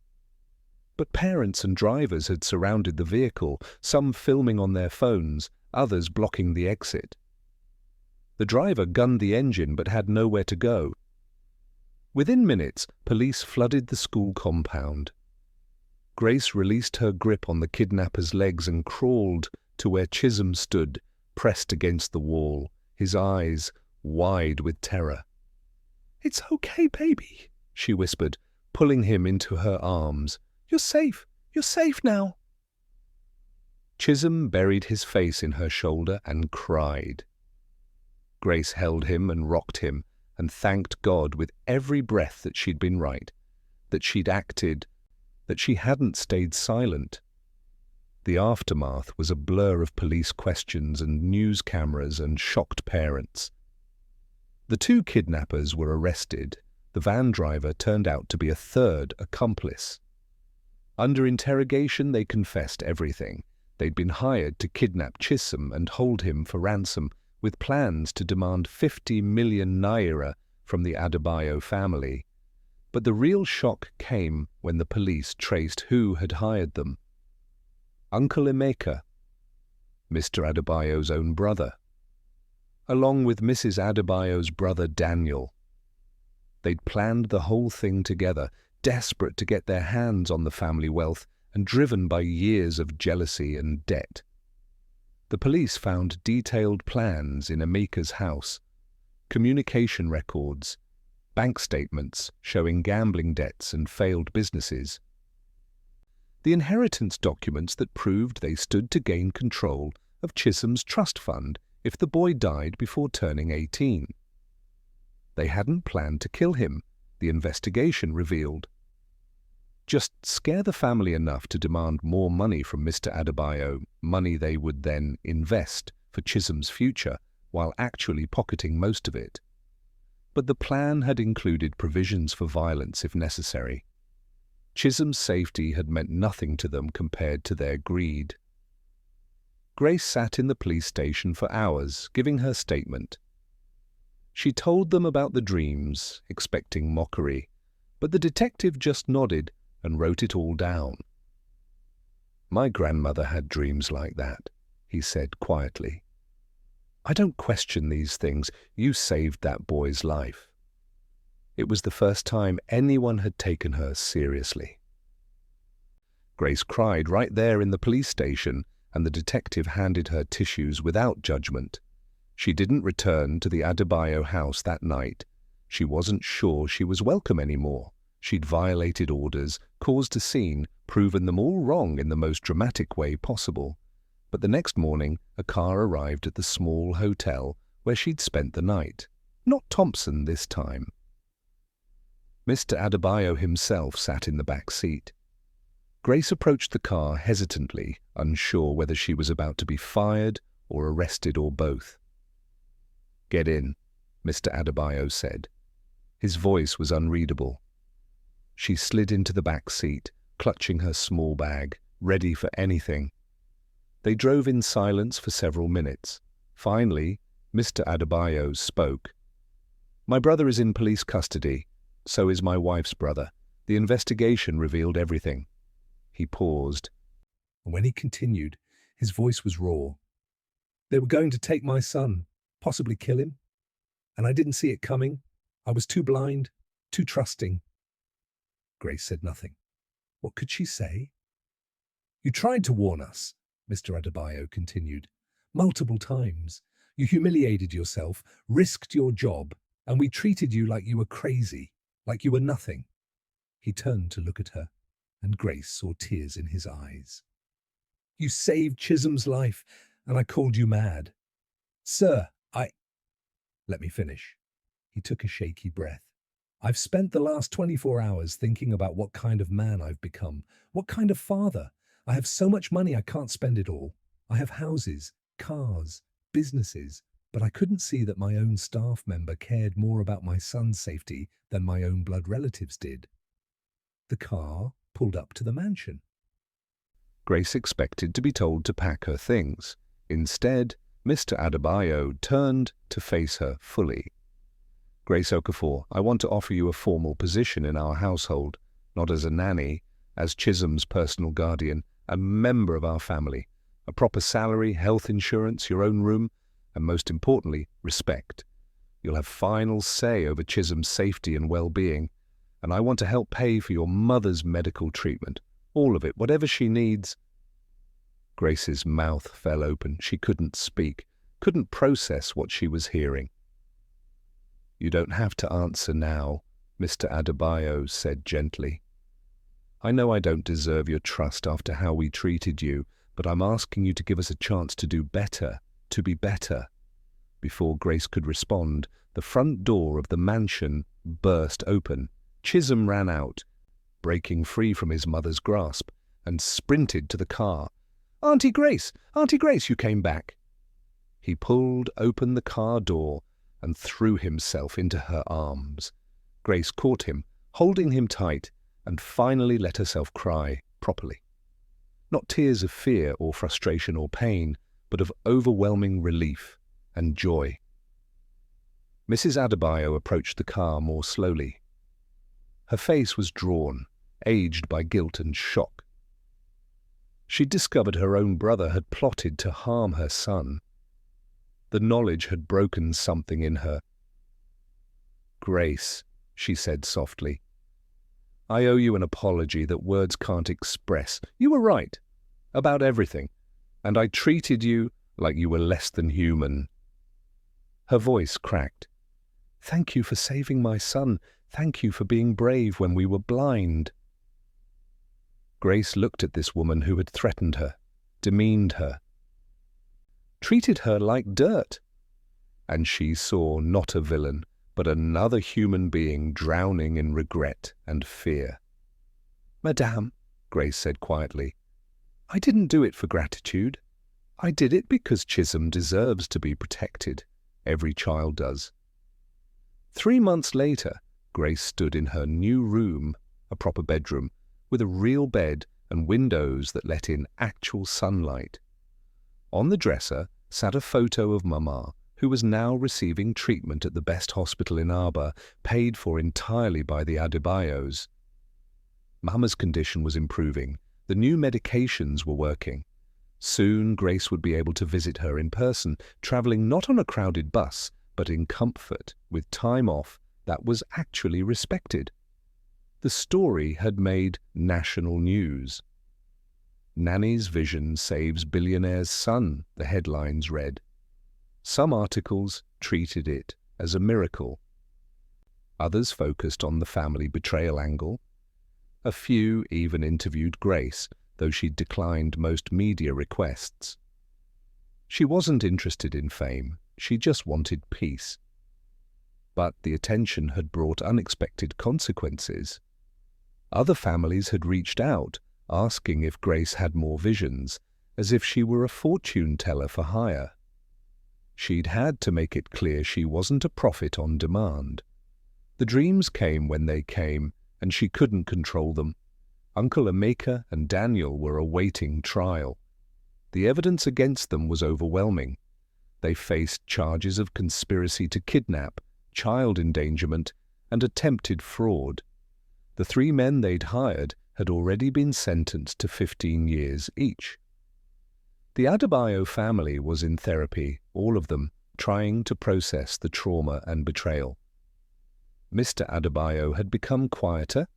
But parents and drivers had surrounded the vehicle, some filming on their phones, others blocking the exit. The driver gunned the engine but had nowhere to go. Within minutes, police flooded the school compound. Grace released her grip on the kidnapper's legs and crawled to where Chisom stood, pressed against the wall, his eyes wide with terror. "It's okay, baby," she whispered, pulling him into her arms. "You're safe. You're safe now." Chisom buried his face in her shoulder and cried. Grace held him and rocked him and thanked God with every breath that she'd been right, that she'd acted, that she hadn't stayed silent. The aftermath was a blur of police questions and news cameras and shocked parents. The two kidnappers were arrested. The van driver turned out to be a third accomplice. Under interrogation, they confessed everything. They'd been hired to kidnap Chisom and hold him for ransom, with plans to demand 50 million naira from the Adebayo family. But the real shock came when the police traced who had hired them. Uncle Emeka, Mr. Adebayo's own brother, along with Mrs. Adebayo's brother Daniel. They'd planned the whole thing together, desperate to get their hands on the family wealth and driven by years of jealousy and debt. The police found detailed plans in Emeka's house, communication records, bank statements showing gambling debts and failed businesses, the inheritance documents that proved they stood to gain control of Chisom's trust fund if the boy died before turning 18. They hadn't planned to kill him, the investigation revealed. Just scare the family enough to demand more money from Mr. Adebayo, money they would then invest for Chisom's future, while actually pocketing most of it. But the plan had included provisions for violence if necessary. Chisom's safety had meant nothing to them compared to their greed. Grace sat in the police station for hours, giving her statement. She told them about the dreams, expecting mockery, but the detective just nodded and wrote it all down. "My grandmother had dreams like that," he said quietly. "I don't question these things. You saved that boy's life." It was the first time anyone had taken her seriously. Grace cried right there in the police station, and the detective handed her tissues without judgment. She didn't return to the Adebayo house that night. She wasn't sure she was welcome anymore. She'd violated orders, caused a scene, proven them all wrong in the most dramatic way possible. But the next morning, a car arrived at the small hotel where she'd spent the night. Not Thompson this time. Mr. Adebayo himself sat in the back seat. Grace approached the car hesitantly, unsure whether she was about to be fired or arrested or both. "Get in," Mr. Adebayo said. His voice was unreadable. She slid into the back seat, clutching her small bag, ready for anything. They drove in silence for several minutes. Finally, Mr. Adebayo spoke. "My brother is in police custody. So is my wife's brother. The investigation revealed everything." He paused. And when he continued, his voice was raw. "They were going to take my son, possibly kill him. And I didn't see it coming. I was too blind, too trusting." Grace said nothing. What could she say? "You tried to warn us," Mr. Adebayo continued. "Multiple times. You humiliated yourself, risked your job, and we treated you like you were crazy, like you were nothing." He turned to look at her, and Grace saw tears in his eyes. "You saved Chisom's life, and I called you mad. Sir, Let me finish." He took a shaky breath. "I've spent the last 24 hours thinking about what kind of man I've become, what kind of father. I have so much money I can't spend it all. I have houses, cars, businesses, but I couldn't see that my own staff member cared more about my son's safety than my own blood relatives did." The car pulled up to the mansion. Grace expected to be told to pack her things. Instead, Mr. Adebayo turned to face her fully. "Grace Okafor, I want to offer you a formal position in our household, not as a nanny, as Chisom's personal guardian, a member of our family. A proper salary, health insurance, your own room, and most importantly, respect. You'll have final say over Chisom's safety and well-being, and I want to help pay for your mother's medical treatment. All of it, whatever she needs." Grace's mouth fell open. She couldn't speak, couldn't process what she was hearing. "You don't have to answer now," Mr. Adebayo said gently. "I know I don't deserve your trust after how we treated you, but I'm asking you to give us a chance to do better, to be better." Before Grace could respond, the front door of the mansion burst open. Chisom ran out, breaking free from his mother's grasp, and sprinted to the car. Auntie Grace, you came back." He pulled open the car door and threw himself into her arms. Grace caught him, holding him tight, and finally let herself cry properly. Not tears of fear or frustration or pain, but of overwhelming relief and joy. Mrs. Adebayo approached the car more slowly. Her face was drawn, aged by guilt and shock. She'd discovered her own brother had plotted to harm her son. The knowledge had broken something in her. "Grace," she said softly, "I owe you an apology that words can't express. You were right about everything, and I treated you like you were less than human." Her voice cracked. "Thank you for saving my son. Thank you for being brave when we were blind." Grace looked at this woman who had threatened her, demeaned her, treated her like dirt, and she saw not a villain, but another human being drowning in regret and fear. "Madame," Grace said quietly, "I didn't do it for gratitude. I did it because Chisom deserves to be protected. Every child does." 3 months later, Grace stood in her new room, a proper bedroom, with a real bed and windows that let in actual sunlight. On the dresser sat a photo of Mama, who was now receiving treatment at the best hospital in Aba, paid for entirely by the Adebayos. Mama's condition was improving. The new medications were working. Soon Grace would be able to visit her in person, traveling not on a crowded bus, but in comfort, with time off that was actually respected. The story had made national news. "Nanny's vision saves billionaire's son," the headlines read. Some articles treated it as a miracle. Others focused on the family betrayal angle. A few even interviewed Grace, though she declined most media requests. She wasn't interested in fame, she just wanted peace. But the attention had brought unexpected consequences. Other families had reached out, asking if Grace had more visions, as if she were a fortune teller for hire. She'd had to make it clear she wasn't a prophet on demand. The dreams came when they came, and she couldn't control them. Uncle Emeka and Daniel were awaiting trial. The evidence against them was overwhelming. They faced charges of conspiracy to kidnap, child endangerment, and attempted fraud. The 3 men they'd hired had already been sentenced to 15 years each. The Adebayo family was in therapy, all of them, trying to process the trauma and betrayal. Mr. Adebayo had become quieter,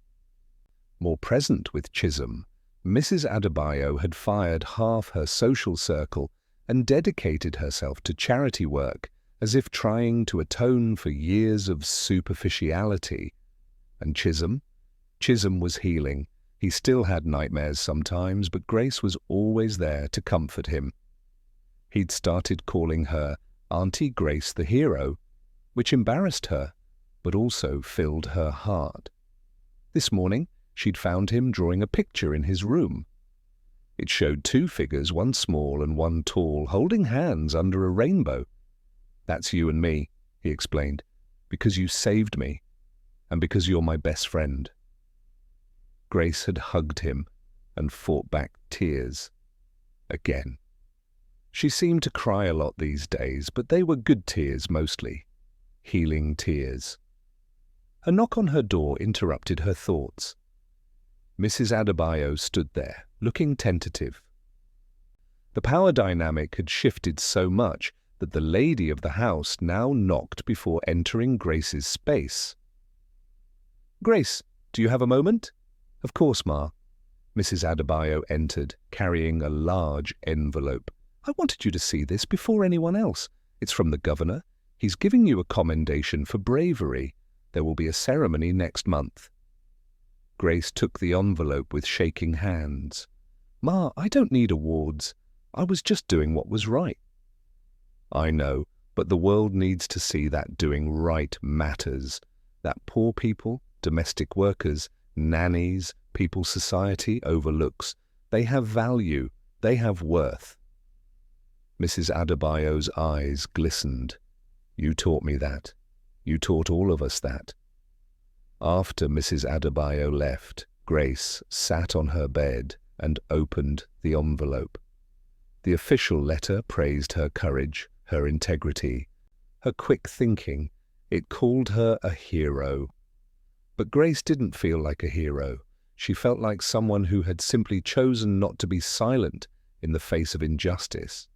more present with Chisom. Mrs. Adebayo had fired half her social circle and dedicated herself to charity work, as if trying to atone for years of superficiality. And Chisom was healing. He still had nightmares sometimes, but Grace was always there to comfort him. He'd started calling her Auntie Grace the hero, which embarrassed her, but also filled her heart. This morning, she'd found him drawing a picture in his room. It showed 2 figures, one small and one tall, holding hands under a rainbow. "That's you and me," he explained, "because you saved me, and because you're my best friend." Grace had hugged him and fought back tears. Again. She seemed to cry a lot these days, but they were good tears mostly. Healing tears. A knock on her door interrupted her thoughts. Mrs. Adebayo stood there, looking tentative. The power dynamic had shifted so much that the lady of the house now knocked before entering Grace's space. "Grace, do you have a moment?" "Of course, Ma." Mrs. Adebayo entered, carrying a large envelope. "I wanted you to see this before anyone else. It's from the governor. He's giving you a commendation for bravery. There will be a ceremony next month." Grace took the envelope with shaking hands. "Ma, I don't need awards. I was just doing what was right." "I know, but the world needs to see that doing right matters. That poor people, domestic workers, nannies, people society overlooks. They have value. They have worth." Mrs. Adebayo's eyes glistened. "You taught me that. You taught all of us that." After Mrs. Adebayo left, Grace sat on her bed and opened the envelope. The official letter praised her courage, her integrity, her quick thinking. It called her a hero. But Grace didn't feel like a hero. She felt like someone who had simply chosen not to be silent in the face of injustice.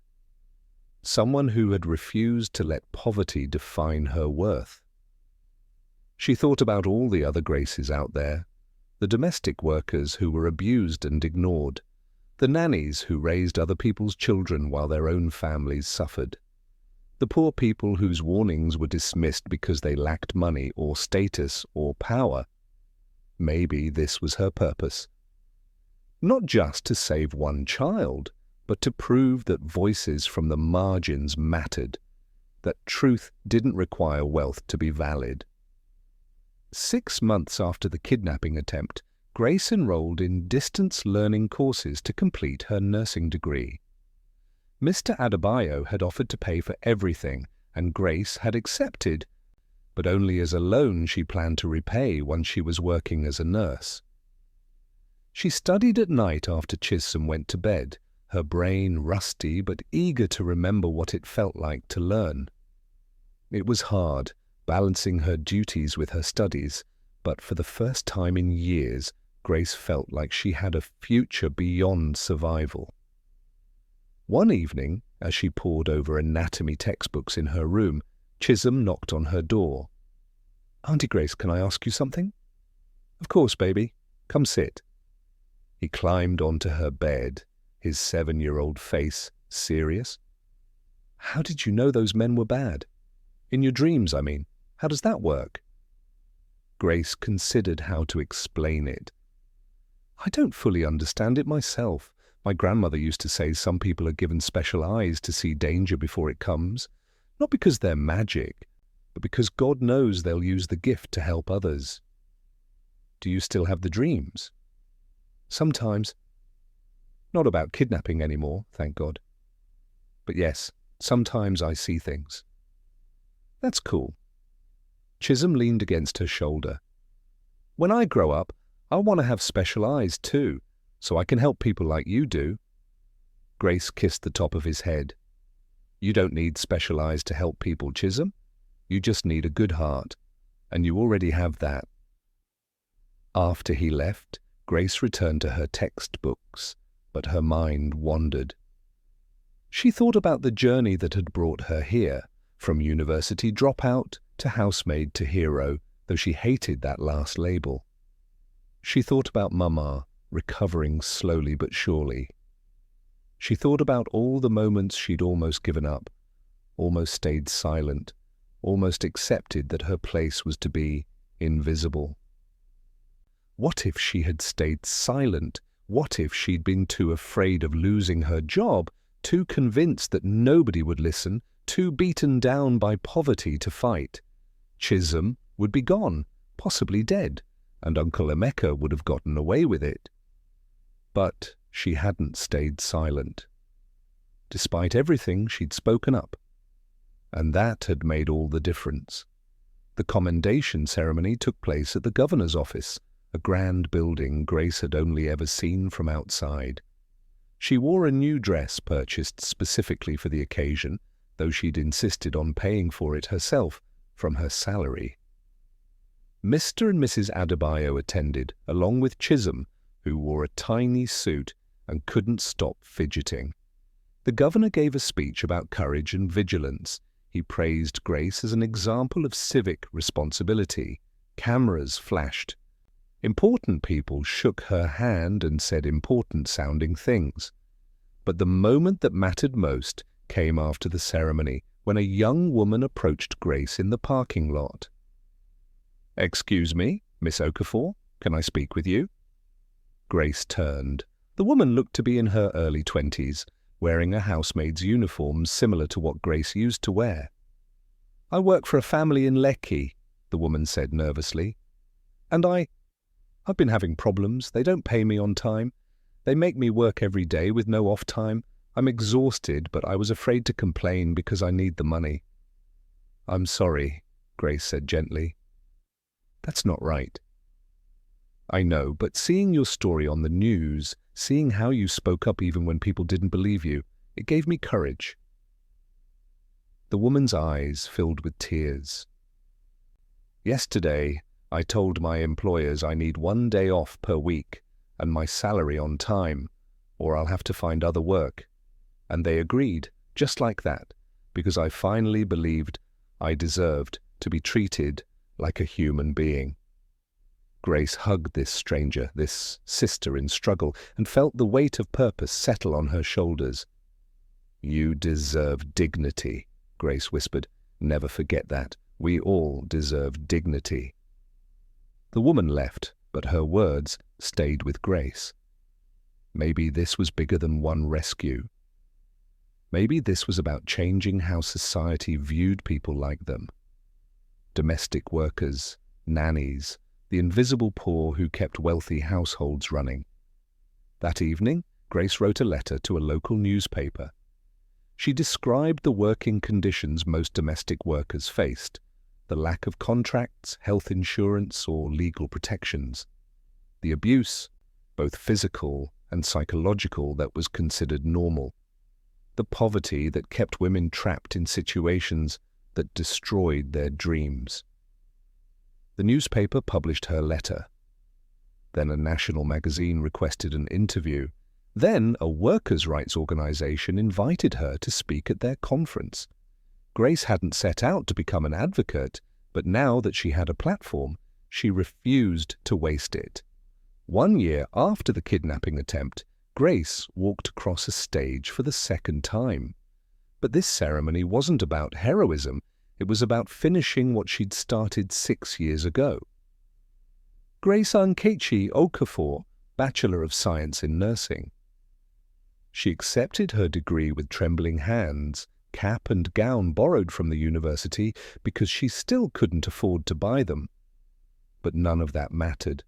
Someone who had refused to let poverty define her worth. She thought about all the other Graces out there, the domestic workers who were abused and ignored, the nannies who raised other people's children while their own families suffered, the poor people whose warnings were dismissed because they lacked money or status or power. Maybe this was her purpose. Not just to save one child, but to prove that voices from the margins mattered. that truth didn't require wealth to be valid. 6 months after the kidnapping attempt, Grace enrolled in distance learning courses to complete her nursing degree. Mr. Adebayo had offered to pay for everything, and Grace had accepted, but only as a loan she planned to repay once she was working as a nurse. She studied at night after Chisom went to bed, her brain rusty but eager to remember what it felt like to learn. It was hard, balancing her duties with her studies, but for the first time in years, Grace felt like she had a future beyond survival. One evening, as she pored over anatomy textbooks in her room, Chisom knocked on her door. "Auntie Grace, can I ask you something?" "Of course, baby. Come sit." He climbed onto her bed, his 7-year-old face serious. "How did you know those men were bad? In your dreams, I mean. How does that work?" Grace considered how to explain it. "I don't fully understand it myself. My grandmother used to say some people are given special eyes to see danger before it comes, not because they're magic, but because God knows they'll use the gift to help others." "Do you still have the dreams?" "Sometimes. Not about kidnapping anymore, thank God. But yes, sometimes I see things." "That's cool." Chisom leaned against her shoulder. "When I grow up, I want to have special eyes too, so I can help people like you do." Grace kissed the top of his head. "You don't need special eyes to help people, Chisom. You just need a good heart, and you already have that." After he left, Grace returned to her textbooks, but her mind wandered. She thought about the journey that had brought her here, from university dropout to housemaid to hero, though she hated that last label. She thought about Mama, recovering slowly but surely. She thought about all the moments she'd almost given up, almost stayed silent, almost accepted that her place was to be invisible. What if she had stayed silent? What if she'd been too afraid of losing her job, too convinced that nobody would listen, too beaten down by poverty to fight? Chisom would be gone, possibly dead, and Uncle Emeka would have gotten away with it. But she hadn't stayed silent. Despite everything, she'd spoken up. And that had made all the difference. The commendation ceremony took place at the governor's office, a grand building Grace had only ever seen from outside. She wore a new dress purchased specifically for the occasion, though she'd insisted on paying for it herself from her salary. Mr. and Mrs. Adebayo attended, along with Chisom, who wore a tiny suit and couldn't stop fidgeting. The governor gave a speech about courage and vigilance. He praised Grace as an example of civic responsibility. Cameras flashed. Important people shook her hand and said important-sounding things. But the moment that mattered most came after the ceremony, when a young woman approached Grace in the parking lot. "Excuse me, Miss Okafor, can I speak with you?" Grace turned. The woman looked to be in her early 20s, wearing a housemaid's uniform similar to what Grace used to wear. "I work for a family in Lekki," the woman said nervously. "And I've been having problems. They don't pay me on time. They make me work every day with no off time. I'm exhausted, but I was afraid to complain because I need the money." "I'm sorry," Grace said gently. "That's not right." "I know, but seeing your story on the news, seeing how you spoke up even when people didn't believe you, it gave me courage." The woman's eyes filled with tears. "Yesterday, I told my employers I need 1 day off per week and my salary on time, or I'll have to find other work. And they agreed, just like that, because I finally believed I deserved to be treated like a human being." Grace hugged this stranger, this sister in struggle, and felt the weight of purpose settle on her shoulders. "You deserve dignity," Grace whispered. "Never forget that. We all deserve dignity." The woman left, but her words stayed with Grace. Maybe this was bigger than one rescue. Maybe this was about changing how society viewed people like them. Domestic workers, nannies, the invisible poor who kept wealthy households running. That evening, Grace wrote a letter to a local newspaper. She described the working conditions most domestic workers faced, the lack of contracts, health insurance, or legal protections, the abuse, both physical and psychological, that was considered normal, the poverty that kept women trapped in situations that destroyed their dreams. The newspaper published her letter. Then a national magazine requested an interview. Then a workers' rights organization invited her to speak at their conference. Grace hadn't set out to become an advocate, but now that she had a platform, she refused to waste it. 1 year after the kidnapping attempt, Grace walked across a stage for the second time. But this ceremony wasn't about heroism, it was about finishing what she'd started 6 years ago. Grace Nkechi Okafor, Bachelor of Science in Nursing. She accepted her degree with trembling hands, cap and gown borrowed from the university because she still couldn't afford to buy them. But none of that mattered.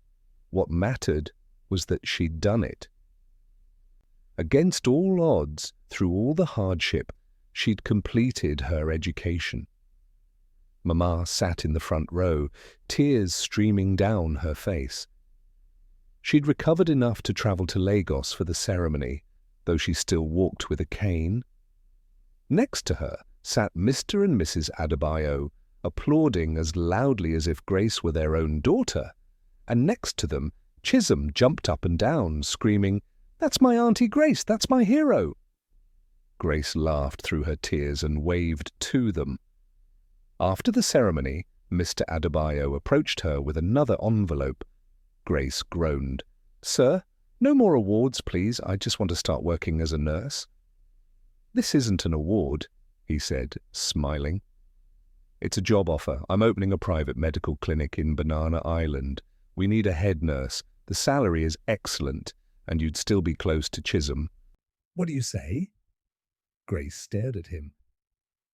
What mattered was that she'd done it. Against all odds, through all the hardship, she'd completed her education. Mama sat in the front row, tears streaming down her face. She'd recovered enough to travel to Lagos for the ceremony, though she still walked with a cane. Next to her sat Mr. and Mrs. Adebayo, applauding as loudly as if Grace were their own daughter, and next to them Chisom jumped up and down, screaming, "That's my Auntie Grace, that's my hero!" Grace laughed through her tears and waved to them. After the ceremony, Mr. Adebayo approached her with another envelope. Grace groaned. "Sir, no more awards, please. I just want to start working as a nurse." "This isn't an award," he said, smiling. "It's a job offer. I'm opening a private medical clinic in Banana Island. We need a head nurse. The salary is excellent, and you'd still be close to Chisom." "What do you say?" Grace stared at him.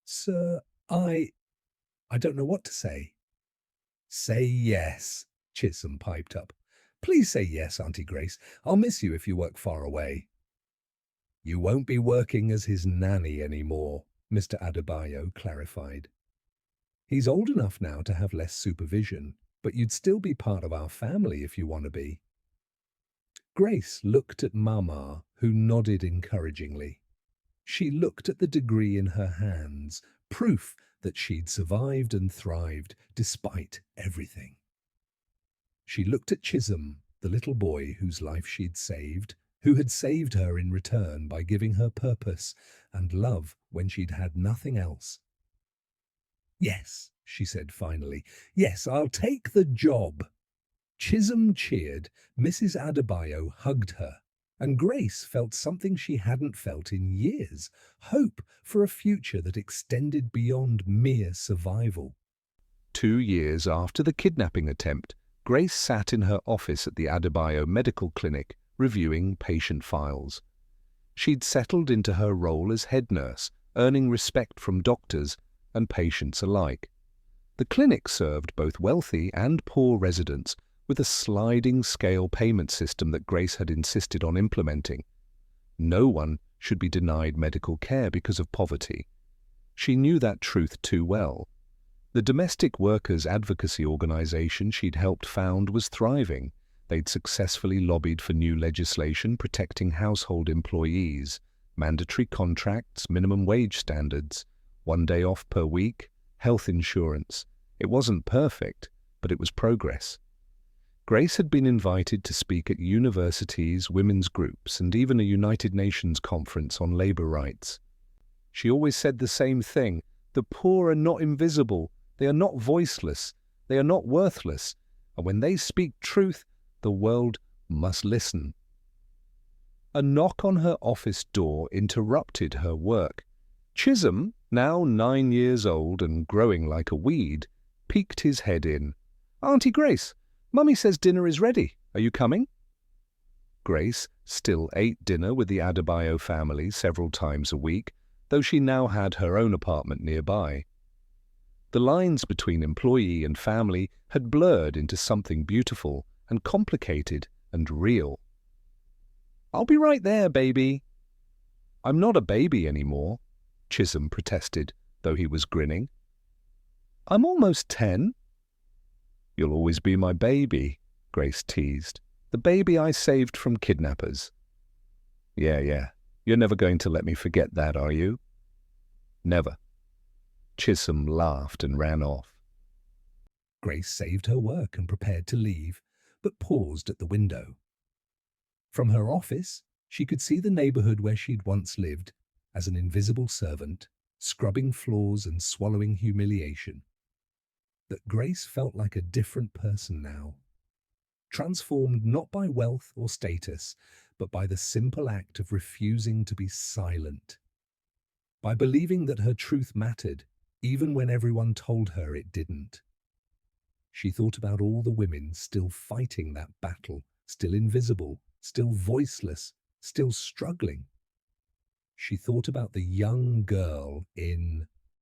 "Sir, I don't know what to say." "Say yes," Chisom piped up. "Please say yes, Auntie Grace. I'll miss you if you work far away." "You won't be working as his nanny anymore," Mr. Adebayo clarified. "He's old enough now to have less supervision, but you'd still be part of our family if you want to be." Grace looked at Mama, who nodded encouragingly. She looked at the degree in her hands, proof that she'd survived and thrived despite everything. She looked at Chisom, the little boy whose life she'd saved, who had saved her in return by giving her purpose and love when she'd had nothing else. "Yes," she said finally. "Yes, I'll take the job." Chisom cheered, Mrs. Adebayo hugged her, and Grace felt something she hadn't felt in years, hope for a future that extended beyond mere survival. 2 years after the kidnapping attempt, Grace sat in her office at the Adebayo Medical Clinic, reviewing patient files. She'd settled into her role as head nurse, earning respect from doctors and patients alike. The clinic served both wealthy and poor residents with a sliding scale payment system that Grace had insisted on implementing. No one should be denied medical care because of poverty. She knew that truth too well. The domestic workers' advocacy organization she'd helped found was thriving. They'd successfully lobbied for new legislation protecting household employees, mandatory contracts, minimum wage standards, 1 day off per week, health insurance. It wasn't perfect, but it was progress. Grace had been invited to speak at universities, women's groups, and even a United Nations conference on labor rights. She always said the same thing: the poor are not invisible, they are not voiceless, they are not worthless, and when they speak truth, the world must listen. A knock on her office door interrupted her work. Chisom, now 9 years old and growing like a weed, peeked his head in. "Auntie Grace, Mummy says dinner is ready. Are you coming?" Grace still ate dinner with the Adebayo family several times a week, though she now had her own apartment nearby. The lines between employee and family had blurred into something beautiful and complicated and real. "I'll be right there, baby." "I'm not a baby anymore," Chisom protested, though he was grinning. "I'm almost 10. "You'll always be my baby," Grace teased. "The baby I saved from kidnappers." Yeah. You're never going to let me forget that, are you?" "Never." Chisom laughed and ran off. Grace saved her work and prepared to leave, but paused at the window. From her office, she could see the neighborhood where she'd once lived as an invisible servant, scrubbing floors and swallowing humiliation. That Grace felt like a different person now, transformed not by wealth or status, but by the simple act of refusing to be silent, by believing that her truth mattered, even when everyone told her it didn't. She thought about all the women still fighting that battle, still invisible, still voiceless, still struggling. She thought about the young girl in